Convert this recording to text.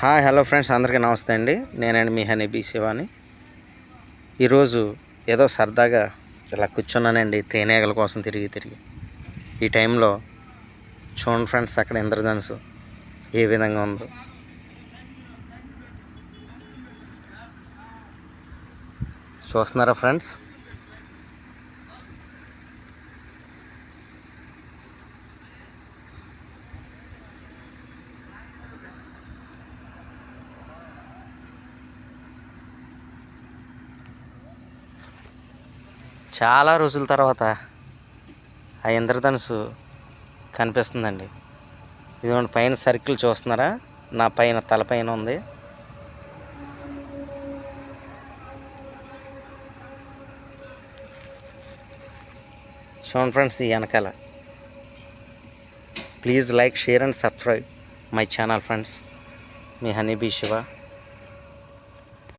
Hi hello friends, అందరికీ నమస్తే అండి. నేనండి మీ హనీబీ శివాని. ఈరోజు ఏదో సరదాగా ఇలా కూర్చున్నానండి తేనెగల కోసం తిరిగి ఈ టైంలో చూడండి ఫ్రెండ్స్, అక్కడ ఇంద్రధనుసు ఏ విధంగా ఉందో. చూస్తున్నారా ఫ్రెండ్స్? చాలా రోజుల తర్వాత ఆ ఇంద్రధనుసు కనిపిస్తుందండి. ఇదిగోండి, పైన సర్కిల్ చూస్తున్నారా? నా పైన తలపైన ఉంది. చూడండి ఫ్రెండ్స్, ఈ వెనకాల. Please like, share and subscribe my channel friends. Me honeybee Shiva.